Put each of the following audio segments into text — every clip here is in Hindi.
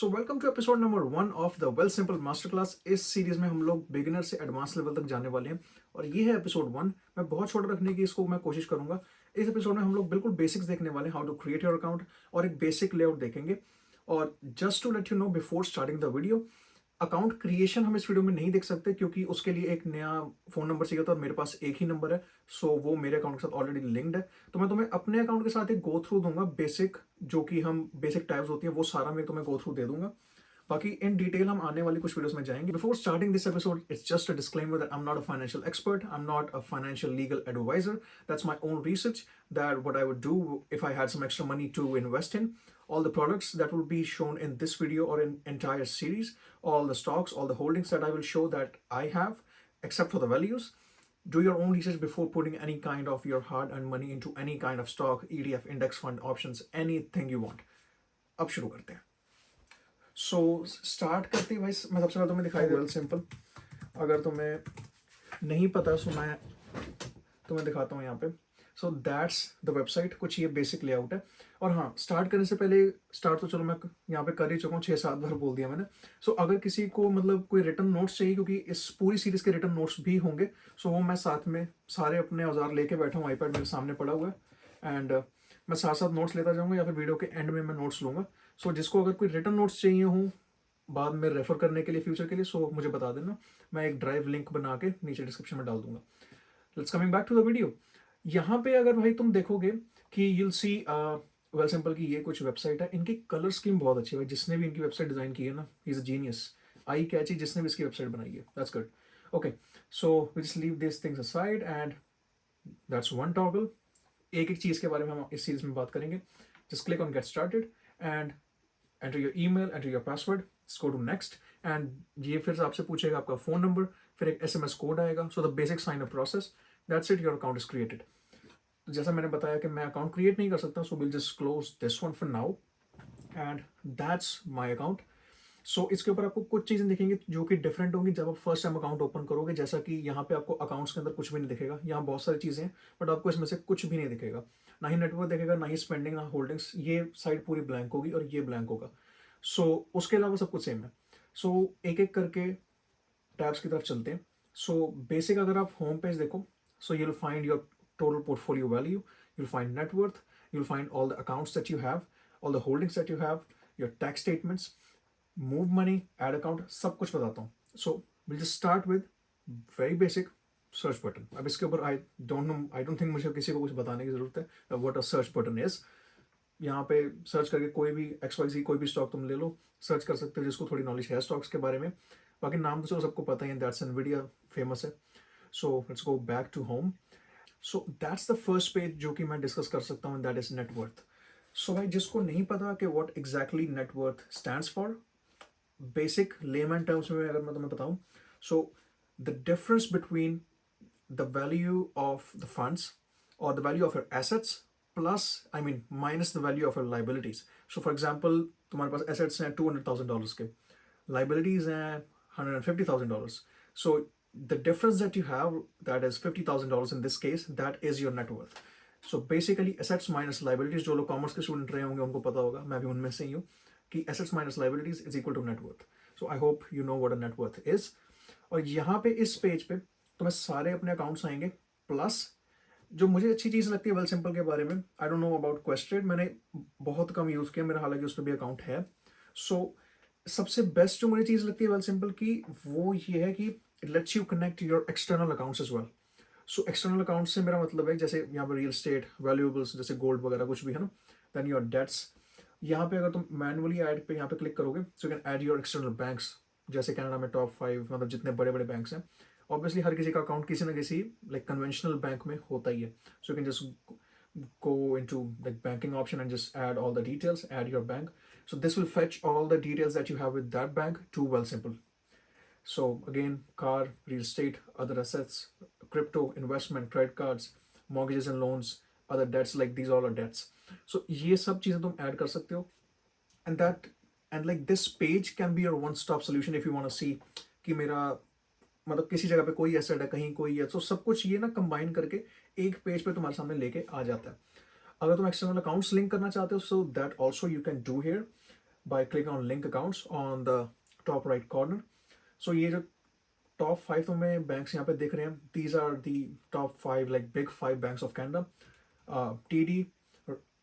So welcome to episode number 1 of the Wealthsimple master class. इस सीरीज में हम लोग बिगिनर से एडवांस लेवल तक जाने वाले हैं और ये है एपिसोड 1। मैं बहुत छोटा रखने की इसको मैं कोशिश करूंगा। इस एपिसोड में हम लोग बिल्कुल बेसिक्स देखने वाले हैं, how to create your account और एक बेसिक लेआउट देखेंगे। और just to let you know before starting the video, account creation हम इस वीडियो में नहीं देख सकते क्योंकि उसके लिए एक नया फोन नंबर चाहिए था और मेरे पास एक ही नंबर है। सो वो मेरे अकाउंट के साथ ऑलरेडी लिंक्ड है। तो मैं तुम्हें अपने अकाउंट के साथ एक गो थ्रू दूंगा, बेसिक जो कि हम बेसिक टाइप्स होती है वो सारा मैं तुम्हें गो थ्रू दे दूंगा। बाकी इन डिटेल हम आने वाली कुछ वीडियोस में जाएंगे। Before starting this episode, it's just a disclaimer that I am not a financial expert, I am not a financial legal advisor. That's my own research, that what I would do if I had some extra money to invest in. All the products that will be shown in this video or in entire series, all the stocks, all the holdings that I will show that I have, except for the values. Do your own research before putting any kind of your hard-earned money into any kind of stock, ETF, index fund, options, anything you want. अब शुरू करते हैं। सो स्टार्ट करते ही भाई मैं सबसे पहले तुम्हें दिखाई दे वेल सिंपल। अगर तुम्हें नहीं पता सो मैं तुम्हें दिखाता हूँ यहाँ पे। सो दैट्स द वेबसाइट, कुछ ये बेसिक लेआउट है। और हाँ, स्टार्ट करने से पहले, स्टार्ट तो चलो मैं यहाँ पे कर ही चुका हूँ, 6-7 बार बोल दिया मैंने। सो अगर किसी को मतलब कोई रिटर्न नोट्स चाहिए, क्योंकि इस पूरी सीरीज के रिटर्न नोट्स भी होंगे, सो वो मैं साथ में सारे अपने औजार लेके बैठा हूँ, आईपैड मेरे सामने पड़ा हुआ है एंड मैं साथ साथ नोट्स लेता जाऊँगा या फिर वीडियो के एंड में मैं नोट्स लूँगा। सो जिसको अगर कोई रिटर्न नोट्स चाहिए हो बाद में रेफर करने के लिए फ्यूचर के लिए, सो मुझे बता देना, मैं एक ड्राइव लिंक बना के नीचे डिस्क्रिप्शन में डाल दूंगा। Let's coming back to the video. यहाँ पे अगर भाई तुम देखोगे कि यूल सी वेल सिंपल की ये कुछ वेबसाइट है, इनकी कलर स्कीम बहुत अच्छी है। जिसने भी इनकी वेबसाइट डिजाइन की है ना, ही इज अ जीनियस, आई कैची जिसने भी इसकी वेबसाइट बनाई है, that's good. Okay, so we just leave this things aside and that's one toggle. एक एक चीज के बारे में हम इस सीरीज में बात करेंगे। Just click on get started and enter your email, enter your password, go to next and ये फिर आपसे पूछेगा आपका फोन नंबर, फिर एक एसएमएस कोड आएगा। So the basic sign up process, that's it, your account is created. तो जैसा मैंने बताया कि मैं अकाउंट क्रिएट नहीं कर सकता, so will just close this one for now and that's my account. सो इसके ऊपर आपको कुछ चीज़ें दिखेंगी जो कि डिफरेंट होंगी जब आप फर्स्ट टाइम अकाउंट ओपन करोगे। जैसा कि यहाँ पे आपको अकाउंट्स के अंदर कुछ भी नहीं दिखेगा, यहाँ बहुत सारी चीज़ें हैं बट आपको इसमें से कुछ भी नहीं दिखेगा। ना ही नेटवर्क दिखेगा, ना ही स्पेंडिंग, ना होल्डिंग्स। ये साइड पूरी ब्लैंक होगी और ये ब्लैंक होगा। सो उसके अलावा सब कुछ सेम है। सो एक एक करके टैब्स की तरफ चलते हैं। सो बेसिक अगर आप होम पेज देखो, so you will find your total portfolio value, you'll find net worth, you'll find all the accounts that you have, all the holdings that you have, your tax statements, move money, add account, सब कुछ बताता हूँ। So we'll just start with very basic search button। अब इसके ऊपर I don't think मुझे किसी को कुछ बताने की जरूरत है what a search button is। यहाँ पे सर्च करके कोई भी XYZ कोई भी स्टॉक तुम ले लो, सर्च कर सकते हो जिसको थोड़ी नॉलेज है स्टॉक्स के बारे में। बाकी नाम तो चलो सबको पता ही है, दैट्स एनवीडिया फेमस है। So let's go back to home. So that's the first page जो कि मैं डिस्कस कर सकता हूँ, दैट इज नेटवर्थ। सो भाई जिसको नहीं पता कि what exactly net worth stands for, basic layman terms में अगर मैं तुम्हें बताऊँ, so the difference between the value of the funds or the value of your assets plus, I mean, minus the value of your liabilities. So for example, तुम्हारे पास assets हैं $200,000 के, liabilities हैं $150,000. So the difference that you have, that is $50,000 in this case, that is your net worth. So basically assets minus liabilities, जो लोग कॉमर्स के स्टूडेंट रहे होंगे उनको पता होगा, मैं भी उनमें से ही हूँ, कि assets minus liabilities is equal to net worth. So I hope you know what a net worth is. और यहाँ पे इस पेज पे तुम्हें सारे अपने अकाउंट्स आएंगे, प्लस जो मुझे अच्छी चीज़ लगती है वेल सिंपल के बारे में, आई डोंट नो अबाउट क्वेस्टेड, मैंने बहुत कम यूज़ किया, मेरा हालांकि उस पर भी अकाउंट है। सो सबसे बेस्ट जो मुझे चीज़ लगती है वेल सिंपल की, वो ये है कि it lets you connect your external accounts as well. So external account से मेरा मतलब है जैसे यहाँ पर रियल स्टेट, वैल्यूएबल्स जैसे गोल्ड वगैरह कुछ भी है ना, देन योर डेट्स। यहाँ पे अगर तुम मैनुअली ऐड पे यहाँ पे क्लिक करोगे, सो you can add your external banks. जैसे कनाडा में टॉप 5 मतलब जितने बड़े बड़े बैंक्स हैं, ऑब्वियसली हर किसी का अकाउंट किसी ना किसी लाइक कन्वेंशनल बैंक में होता ही है। So you can just go into the banking option and just add all the details, add your bank. So this will fetch all the details that you have with that bank to Wealthsimple. So again, car, real estate, other assets, crypto, investment, credit cards, mortgages and loans, other debts, like these all are debts. So ये सब चीजें तुम ऐड कर सकते हो, and that and like this page can be your one stop solution if you want to see कि मेरा मतलब किसी जगह पे कोई एसेट है, कहीं कोई है, तो सब कुछ ये ना कंबाइन करके एक पेज पे तुम्हारे सामने लेके आ जाता है। अगर तुम एक्सटर्नल अकाउंट्स लिंक करना चाहते हो, so that also you can do here. by clicking on link accounts on the top right corner. So ये जो टॉप 5 तुम्हें बैंक्स यहाँ पे दिख रहे हैं, these are the top 5 like big 5 banks of Canada, TD,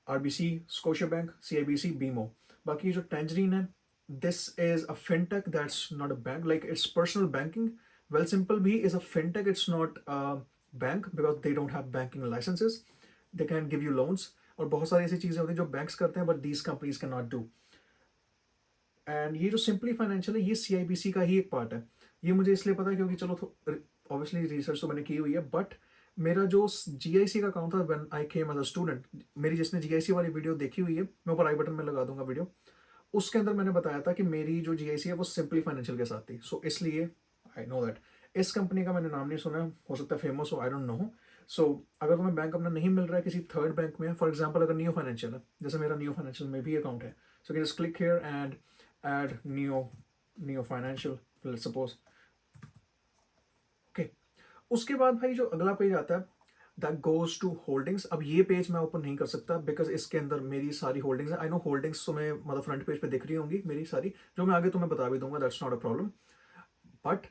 RBC, Scotia bank, CIBC, BMO. बाकी जो टेंजरीन है, this is a fintech, that's not a bank, like it's personal banking. Wealthsimple भी is a fintech, it's not a bank because they don't have banking licenses. They can give you loans और बहुत सारी ऐसी चीज़ें होती हैं जो बैंक्स करते हैं but these companies cannot do. And ये जो सिंपली फाइनेंशियल है ये CIBC का ही एक पार्ट है. ये मुझे इसलिए पता है क्योंकि चलो ऑब्वियसली रिसर्च तो मैंने की हुई है, बट मेरा जो GIC का अकाउंट था when I came as a student, मेरी जिसने GIC वाली वीडियो देखी हुई है, मैं ऊपर आई बटन में लगा दूंगा वीडियो, उसके अंदर मैंने बताया था कि मेरी जो GIC है वो सिंपली फाइनेंशियल के साथ थी. सो इसलिए आई नो दैट. इस कंपनी का मैंने नाम नहीं सुना, हो सकता है फेमस हो, आई डोंट नो. सो अगर तुम्हें बैंक अपना नहीं मिल रहा है किसी थर्ड बैंक में, फॉर एग्जाम्पल अगर नियो फाइनेंशियल है, जैसे मेरा नियो फाइनेंशियल में भी अकाउंट है, so can just click here and add Neo Financial, let's suppose. Okay. उसके बाद भाई जो अगला पेज आता है that goes to holdings. अब ये पेज मैं ओपन नहीं कर सकता बिकॉज इसके अंदर मेरी सारी होल्डिंग्स है. आई नो होल्डिंग्स तुम्हें मतलब फ्रंट पेज पे दिख रही होंगी मेरी सारी, जो मैं आगे तुम्हें बता भी दूंगा, that's not a problem. But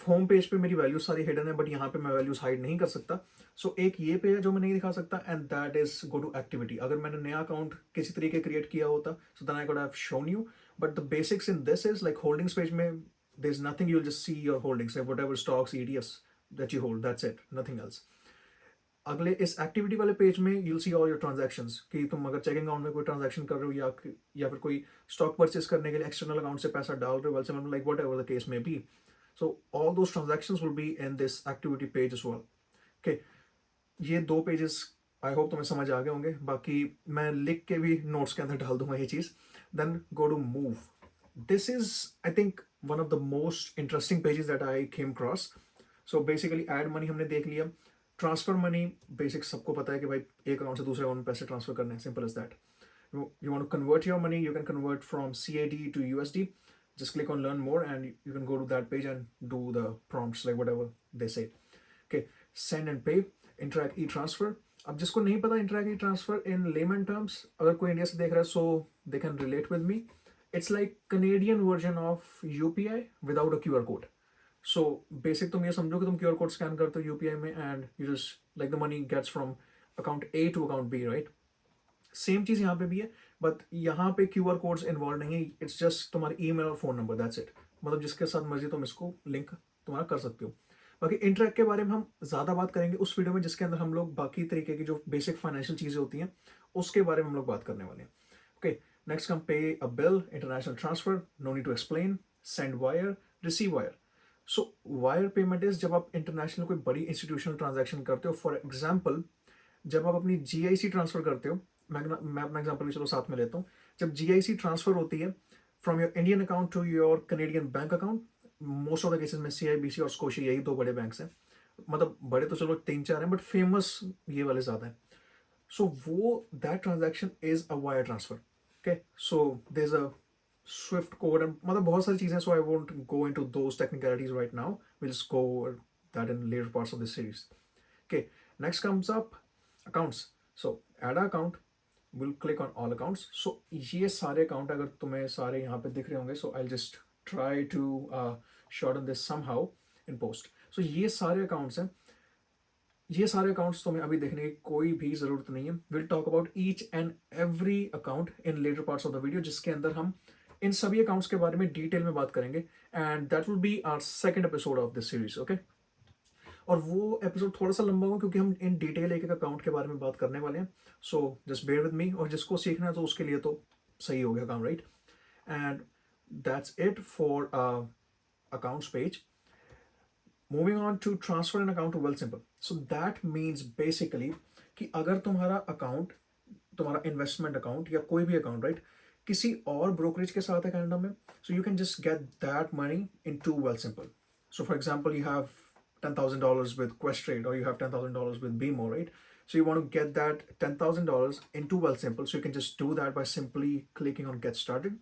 home page पे मेरी वैल्यूज सारी हिडन है, बट यहाँ पे मैं वैल्यूज हाइड नहीं कर सकता. सो एक ये पेज है जो मैं नहीं दिखा सकता, and that is go to activity. अगर मैंने नया अकाउंट किसी तरीके क्रिएट किया होता so then I could have shown you, but the basics in this is like holdings page में there is nothing, you will just see your holdings like whatever stocks, ETFs that you hold, that's it, nothing else. अगले इस एक्टिविटी वाले पेज में you'll see all your transactions, कि तुम अगर चेकिंग अकाउंट में कोई ट्रांजैक्शन कर रहे हो या फिर कोई स्टॉक परचेस करने के लिए एक्सटर्नल अकाउंट से पैसा डाल रहे हो, वेल से like whatever the case may be. So all those transactions will be in this activity page as well. Okay, ये दो पेजेस आई होप तुम्हें समझ आ गए होंगे, बाकी मैं लिख के भी नोट्स के अंदर डाल दूंगा ये चीज़. Then go to move. This is I think one of the most interesting pages that I came cross. So basically add money हमने देख लिया. ट्रांसफर मनी बेसिक सबको पता है कि भाई एक अकाउंट से दूसरे अकाउंट में पैसे ट्रांसफर करने हैं, simple as that. You want to convert your money, you can convert from CAD to USD. Just click on learn more and you can go to that page and do the prompts like whatever they say. Okay, send and pay, Interac e-transfer. अब जिसको नहीं पता Interac e-transfer in layman terms, अगर कोई इंडिया से देख रहा है so they can relate with me. It's like Canadian version of UPI without a QR code. So basic तुम ये समझो कि तुम QR code scan करते हो UPI में and you just like the money gets from account A to account B, right? Same चीज़ यहाँ पे भी है, बट यहाँ पे QR कोड्स इन्वॉल्व नहीं है. इट्स जस्ट तुम्हारी ईमेल और फोन नंबर, दैट्स इट. मतलब जिसके साथ मर्जी तुम इसको लिंक तुम्हारा कर सकते हो. बाकी Interac के बारे में हम ज़्यादा बात करेंगे उस वीडियो में जिसके अंदर हम लोग बाकी तरीके की जो बेसिक फाइनेंशियल चीज़ें होती हैं उसके बारे में हम लोग बात करने वाले हैं. Okay, next come pay a bill, international transfer, no need to explain, send wire, receive wire. So wire payment is जब आप इंटरनेशनल कोई बड़ी इंस्टीट्यूशनल ट्रांजेक्शन करते हो. फॉर एग्जाम्पल जब आप अपनी GIC ट्रांसफर करते हो, मैं अपना एग्जांपल भी चलो साथ में लेता हूँ. जब GIC ट्रांसफर होती है from your Indian account to your Canadian bank account, most of the cases में CIBC और स्कोशिया यही दो बड़े बैंक्स हैं. मतलब बड़े तो चलो 3-4 हैं बट फेमस ये वाले ज़्यादा हैं. सो वो that transaction is a wire transfer. Okay, so there is a SWIFT code and मतलब बहुत सारी चीज़ें. So I won't go into those technicalities right now, will just go that in later parts of this series. Okay, next comes up accounts. So add a account, will click on all accounts. So ये सारे अकाउंट अगर तुम्हें सारे यहाँ पे दिख रहे होंगे, so I just try to shorten this somehow in post. So ये सारे अकाउंट्स हैं. ये सारे अकाउंट्स तुम्हें अभी देखने की कोई भी ज़रूरत नहीं है. Will talk about each and every account in later parts of the video, जिसके अंदर हम इन सभी अकाउंट्स के बारे में डिटेल में बात करेंगे. And that will be our second episode of this series. Okay, और वो एपिसोड थोड़ा सा लंबा होगा क्योंकि हम इन डिटेल एक एक अकाउंट के बारे में बात करने वाले हैं. So just bear with me, और जिसको सीखना है तो उसके लिए तो सही हो गया काम, right. And that's it for accounts page. Moving on to transfer an account to Wealthsimple. So that means basically कि अगर तुम्हारा अकाउंट, तुम्हारा इन्वेस्टमेंट अकाउंट या कोई भी अकाउंट, राइट, किसी और ब्रोकरेज के साथ है कनाडा में, so you can just get that money into Wealthsimple. So for example you have $10,000 with Questrade, or you have $10,000 with BMO, right? So you want to get that $10,000 into Wealthsimple. So you can just do that by simply clicking on Get Started.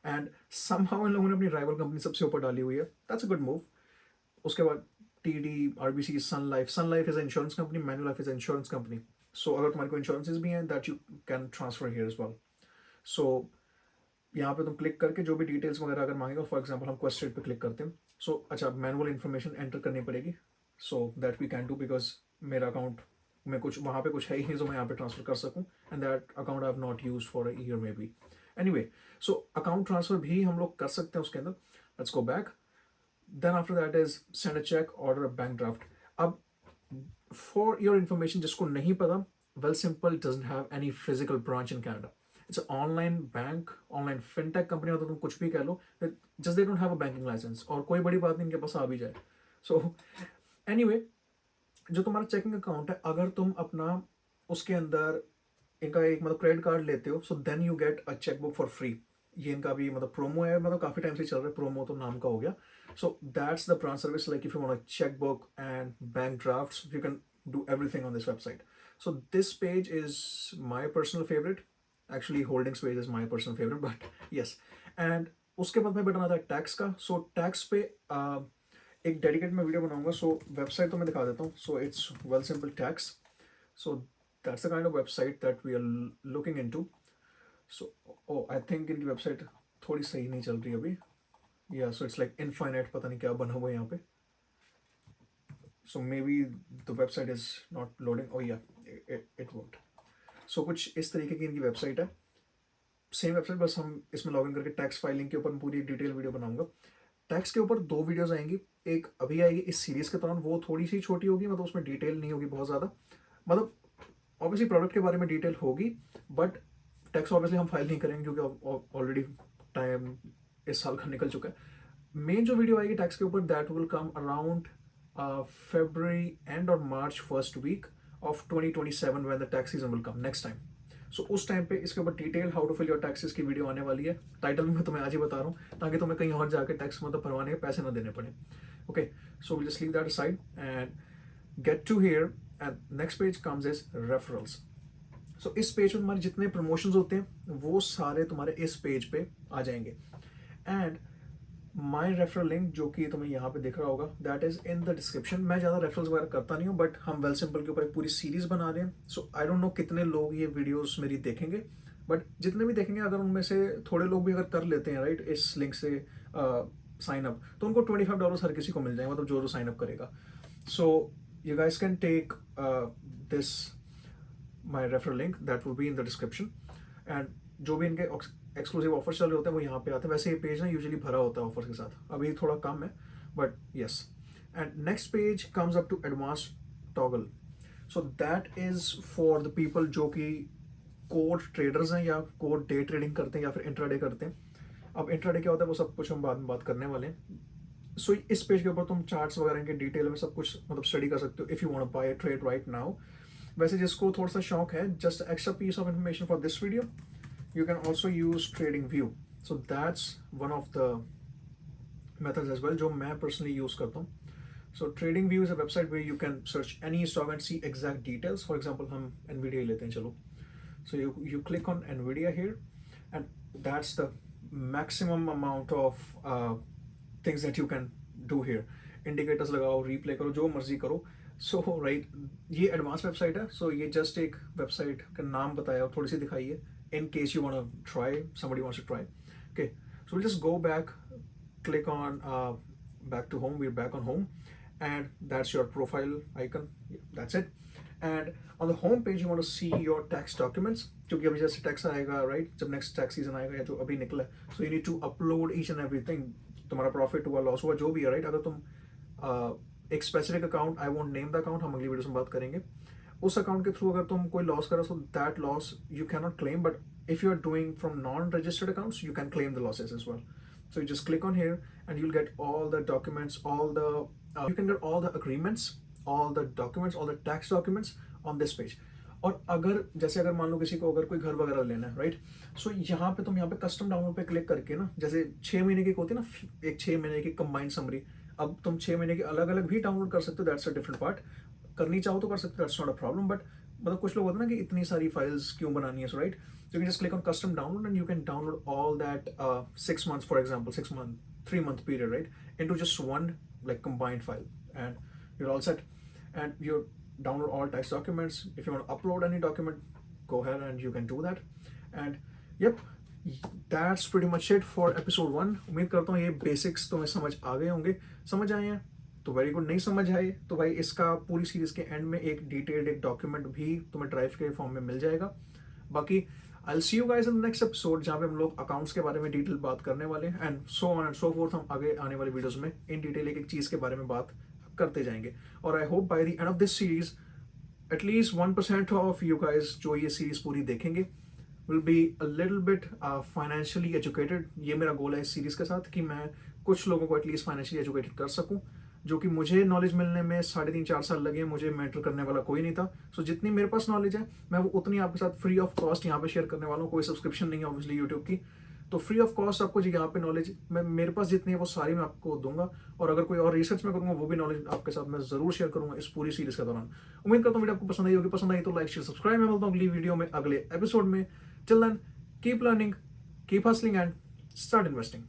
And somehow इन लोगों ने अपनी rival company सबसे ऊपर डाली हुई है. That's a good move. उसके बाद TD, RBC, Sun Life. Sun Life is an insurance company. Manulife is an insurance company. So अगर तुम्हारे को insurances भी हैं, that you can transfer here as well. So यहाँ पे तुम क्लिक करके जो भी डिटेल्स वगैरह अगर मांगेगा, फॉर एग्जांपल हम क्वेश्चन पे क्लिक करते हैं, सो अच्छा मैनुअल इन्फॉर्मेशन एंटर करनी पड़ेगी, so that we can do, because मेरा अकाउंट में कुछ वहाँ पे कुछ है ही नहीं जो मैं यहाँ पे ट्रांसफर कर सकूँ, and that account I have not use for a year maybe. Anyway, so account transfer भी हम लोग कर सकते हैं उसके अंदर। Let's go back, then after that is send a cheque, order a bank draft. अब फॉर योर इन्फॉर्मेशन, जिसको नहीं पता, Wealthsimple doesn't have any physical branch in Canada. It's online bank, online fintech company, तो तुम कुछ भी कह लो, just they don't have a banking licence, और कोई बड़ी बात नहीं, इनके पास आ भी जाए। सो एनीवे, जो तुम्हारा चेकिंग अकाउंट है, अगर तुम अपना उसके अंदर इनका एक मतलब क्रेडिट कार्ड लेते हो, so then you get a chequebook for free. ये इनका भी मतलब प्रोमो है, मतलब काफी टाइम से चल रहा है, प्रोमो तो नाम का हो गया। सो that's the branch service, like if you want a chequebook and bank drafts, you can do everything on this website. So this page is my personal favorite. Actually, holdings page is my personal favorite, but yes. And उसके बाद में बटन आता है टैक्स का। सो टैक्स पे एक डेडिकेट मैं वीडियो बनाऊंगा, सो वेबसाइट तो मैं दिखा देता हूँ। So it's well simple tax, so that's the kind of website that we are looking into. So oh, I think इनकी वेबसाइट थोड़ी सही नहीं चल रही अभी, या सो इट्स लाइक इनफाइनाइट, पता नहीं क्या बना हुआ है यहाँ पे। So maybe the website is not loading. Oh yeah, it won't. So कुछ इस तरीके की इनकी वेबसाइट है, सेम वेबसाइट, बस हम इसमें लॉगिन करके टैक्स फाइलिंग के ऊपर पूरी डिटेल वीडियो बनाऊंगा। टैक्स के ऊपर 2 वीडियोस आएंगी, एक अभी आएगी इस सीरीज के दौरान, वो थोड़ी सी छोटी होगी, मतलब उसमें डिटेल नहीं होगी बहुत ज़्यादा, मतलब ऑब्वियसली प्रोडक्ट के बारे में डिटेल होगी, बट टैक्स ऑब्वियसली हम फाइल नहीं करेंगे क्योंकि ऑलरेडी टाइम इस साल का निकल चुका है। मेन जो वीडियो आएगी टैक्स के ऊपर, that will come around February end or March first week of 2027 when the tax season will come next time. So उस टाइम पे इसके ऊपर detail how to fill your taxes की वीडियो आने वाली है। टाइटल में मैं तुम्हें आज ही बता रहा हूँ, ताकि तुम्हें कहीं और जाकर टैक्स मतलब भरवाने के पैसे ना देने पड़े। Okay, so will just leave that aside and get to here, and next page comes is referrals. So इस पेज पे तुम्हारे जितने प्रमोशंस होते हैं वो सारे तुम्हारे इस पेज पे आ जाएंगे। एंड माई रेफरल लिंक जो कि तुम्हें यहाँ पे दिख रहा होगा, that is in the description. मैं ज़्यादा रेफरल्स वगैरह करता नहीं हूँ, बट हम वेल सिंपल के ऊपर एक पूरी सीरीज बना रहे हैं। सो आई डोंट नो कितने लोग ये वीडियोस मेरी देखेंगे, बट जितने भी देखेंगे, अगर उनमें से थोड़े लोग भी अगर कर लेते हैं राइट इस लिंक से साइन अप, तो उनको $25 हर किसी को मिल जाएंगे, मतलब जो साइन अप करेगा। So you guys can take this my referral link, that will be in the description. And जो भी इनके एक्सक्लूसिव ऑफर चल रहे होते हैं वो यहाँ पे आते हैं। वैसे ये पेज ना यूजुअली भरा होता है ऑफर के साथ, अभी थोड़ा कम है, but yes. And next page comes up to advance toggle. So that is for the people जो कि कोर ट्रेडर्स हैं, या कोर डे ट्रेडिंग करते हैं, या फिर इंट्राडे करते हैं। अब इंट्राडे क्या होता है वो सब कुछ हम बाद में बात करने वाले हैं। सो इस पेज के ऊपर तुम चार्ट्स वगैरह के डिटेल में सब कुछ मतलब स्टडी कर सकते हो if you want to buy a trade right now. वैसे जिसको थोड़ा सा शौक है, just extra piece of information for this video, you can also use TradingView. So that's one of the methods as well जो मैं personally use करता हूँ। So TradingView is a website where you can search any stock and see exact details. For example, हम Nvidia लेते हैं, चलो। So you click on Nvidia here, and that's the maximum amount of things that you can do here. Indicators लगाओ, replay करो, जो मर्जी करो। So right, ये एडवांस वेबसाइट है। So ये जस्ट एक वेबसाइट का नाम बताया और थोड़ी सी दिखाई है, in case you want to try, somebody wants to try. Okay, so we'll just go back, click on back to home. We're back on home, and that's your profile icon. Yeah, that's it. And on the home page you want to see your tax documents, क्योंकि अभी जैसे टैक्स आएगा राइट, जब नेक्स्ट टैक्स सीजन आएगा या जो अभी निकला है, so you need to upload each and everything. तुम्हारा प्रॉफिट हुआ, लॉस हुआ, जो भी है राइट। अगर तुम एक specific account, I won't name the account, हम अगली वीडियो में बात करेंगे, उस अकाउंट के थ्रू अगर तुम कोई लॉस करो, so that loss you can not claim, but if you are doing from non-registered accounts, you can claim the losses as well. So you just click on here and you'll get all the documents, all the you can get all the agreements, all the documents, all the tax documents on this page. और अगर जैसे अगर मान लो किसी को अगर कोई घर वगैरह लेना है राइट, सो यहाँ पे तुम यहाँ पे कस्टम डाउनलोड पे क्लिक करके ना, जैसे 6 महीने की होती है ना, एक 6 महीने की कंबाइंड समरी, अब तुम 6 महीने की अलग अलग भी डाउनलोड कर सकते हो, दैट्स अ डिफरेंट पार्ट। करनी चाहो तो कर सकते हो, that's not a problem, but मतलब कुछ लोग होते हैं ना कि इतनी सारी फाइल्स क्यों बनानी है, सो right. So you can just click on custom download and you can download all that 6 months, for example, 6 month, 3 month period, right, into just one like combined file, and you're all set. And you download all tax documents. If you want to upload any document, go ahead and you can do that. And yep, that's pretty much it for episode 1। उम्मीद करता हूँ ये बेसिक्स तुम्हें समझ आ गए होंगे। समझ आए हैं तो वेरी गुड, नहीं समझ आए तो भाई इसका पूरी सीरीज के एंड में एक डिटेल्ड एक डॉक्यूमेंट भी तुम्हें ड्राइव के फॉर्म में मिल जाएगा। बाकी I will see you guys in the next episode, जहाँ पे हम लोग अकाउंट्स के बारे में डिटेल बात करने वाले हैं and so on and so fourth. हम आगे आने वाली वीडियोस में इन डिटेल एक एक चीज़ के बारे में बात करते जाएंगे। और I hope by the end of this series at least 1% of you guys जो ये सीरीज पूरी देखेंगे will be a little bit financially educated. ये मेरा गोल है इस सीरीज के साथ कि मैं कुछ लोगों को एटलीस्ट फाइनेंशियली एजुकेटेड कर सकूं, जो कि मुझे नॉलेज मिलने में 3.5-4 साल लगे। मुझे मेंटर करने वाला कोई नहीं था। सो जितनी मेरे पास नॉलेज है मैं वो उतनी आपके साथ फ्री ऑफ कॉस्ट यहाँ पे शेयर करने वाला हूँ। कोई सब्सक्रिप्शन नहीं है ऑब्वियसली यूट्यूब की, तो फ्री ऑफ कॉस्ट आपको जो यहाँ पे नॉलेज मैं मेरे पास जितनी है वो सारी मैं आपको दूंगा। और अगर कोई और रिसर्च में करूँगा वो भी नॉलेज आपके साथ मैं जरूर शेयर करूंगा इस पूरी सीरीज के दौरान। उम्मीद करता हूँ वीडियो आपको पसंद आई होगी। पसंद आई तो लाइक शेयर सब्सक्राइब। मैं मिलता हूँ अगली वीडियो में अगले एपिसोड में। Till then keep learning, keep hustling and start investing.